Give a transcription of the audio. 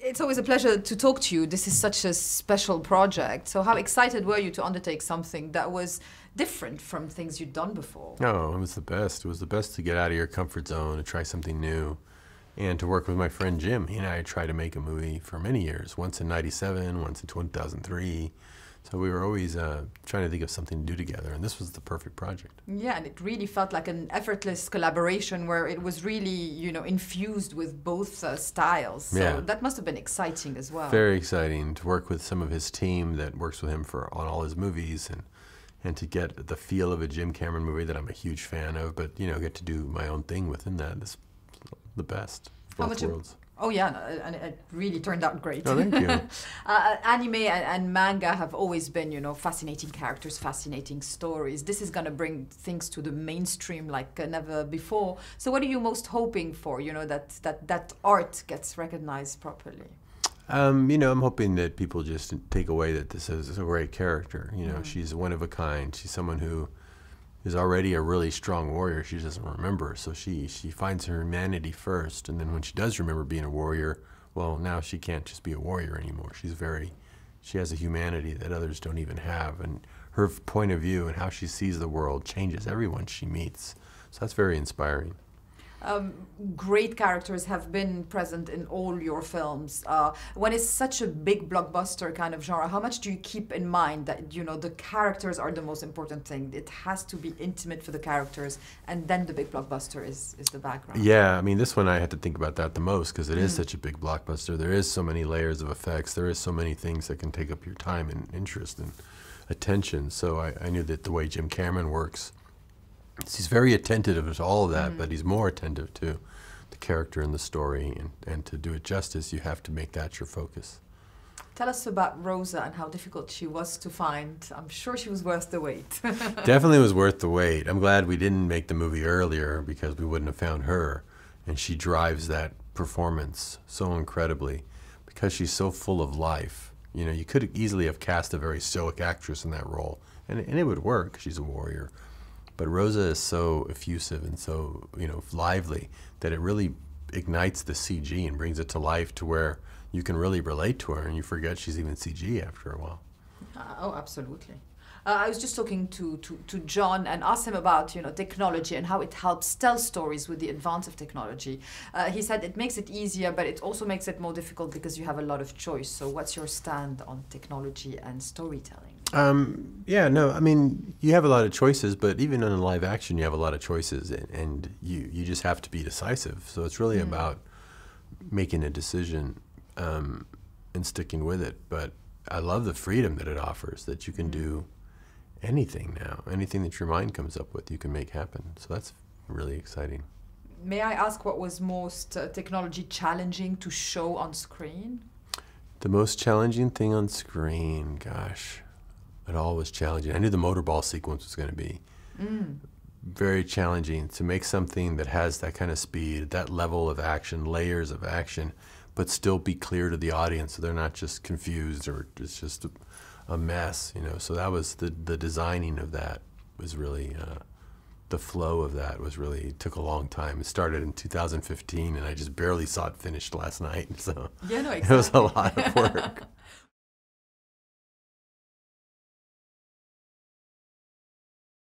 It's always a pleasure to talk to you. This is such a special project. So how excited were you to undertake something that was different from things you'd done before? No, it was the best. It was the best to get out of your comfort zone, to try something new, and to work with my friend Jim. He and I tried to make a movie for many years, once in '97, once in 2003. So we were always trying to think of something to do together, and this was the perfect project. Yeah, and it really felt like an effortless collaboration where it was really, infused with both styles. So Yeah. that must have been exciting as well. Very exciting to work with some of his team that works with him on all his movies, and to get the feel of a Jim Cameron movie that I'm a huge fan of, but get to do my own thing within that. It's the best of How both much worlds. Oh yeah, no, and it really turned out great. Oh, thank you. Anime and manga have always been, fascinating characters, fascinating stories. This is going to bring things to the mainstream like never before. So what are you most hoping for, that art gets recognized properly? I'm hoping that people just take away that this is a great character. She's one of a kind. She's someone who is already a really strong warrior. She doesn't remember, so she finds her humanity first, and then when she does remember being a warrior, well, now she can't just be a warrior anymore. She has a humanity that others don't even have, and her point of view and how she sees the world changes everyone she meets. So that's very inspiring. Great characters have been present in all your films. When it's such a big blockbuster kind of genre, how much do you keep in mind that, the characters are the most important thing? It has to be intimate for the characters, and then the big blockbuster is the background. Yeah, I mean, this one I had to think about that the most because it is such a big blockbuster. There is so many layers of effects. There is so many things that can take up your time and interest and attention. So I knew that the way Jim Cameron works, he's very attentive to all of that, but he's more attentive to the character and the story, and to do it justice, you have to make that your focus. Tell us about Rosa and how difficult she was to find. I'm sure she was worth the wait. Definitely was worth the wait. I'm glad we didn't make the movie earlier because we wouldn't have found her, and she drives that performance so incredibly because she's so full of life. You could easily have cast a very stoic actress in that role, and it would work. She's a warrior. But Rosa is so effusive and so, lively that it really ignites the CG and brings it to life to where you can really relate to her and you forget she's even CG after a while. Oh, absolutely. I was just talking to John and asked him about, technology and how it helps tell stories with the advance of technology. He said it makes it easier, but it also makes it more difficult because you have a lot of choice. So what's your stand on technology and storytelling? Yeah, no, I mean, you have a lot of choices, but even in live action, you have a lot of choices, and you just have to be decisive. So it's really about making a decision and sticking with it. But I love the freedom that it offers, that you can do anything now. Anything that your mind comes up with, you can make happen. So that's really exciting. May I ask what was most technology challenging to show on screen? The most challenging thing on screen, gosh. It all was challenging. I knew the motorball sequence was going to be very challenging to make something that has that kind of speed, that level of action, layers of action, but still be clear to the audience so they're not just confused or it's just a mess, So that was the designing of that was really, the flow of that was really, took a long time. It started in 2015 and I just barely saw it finished last night. So Yeah, no, exactly. It was a lot of work.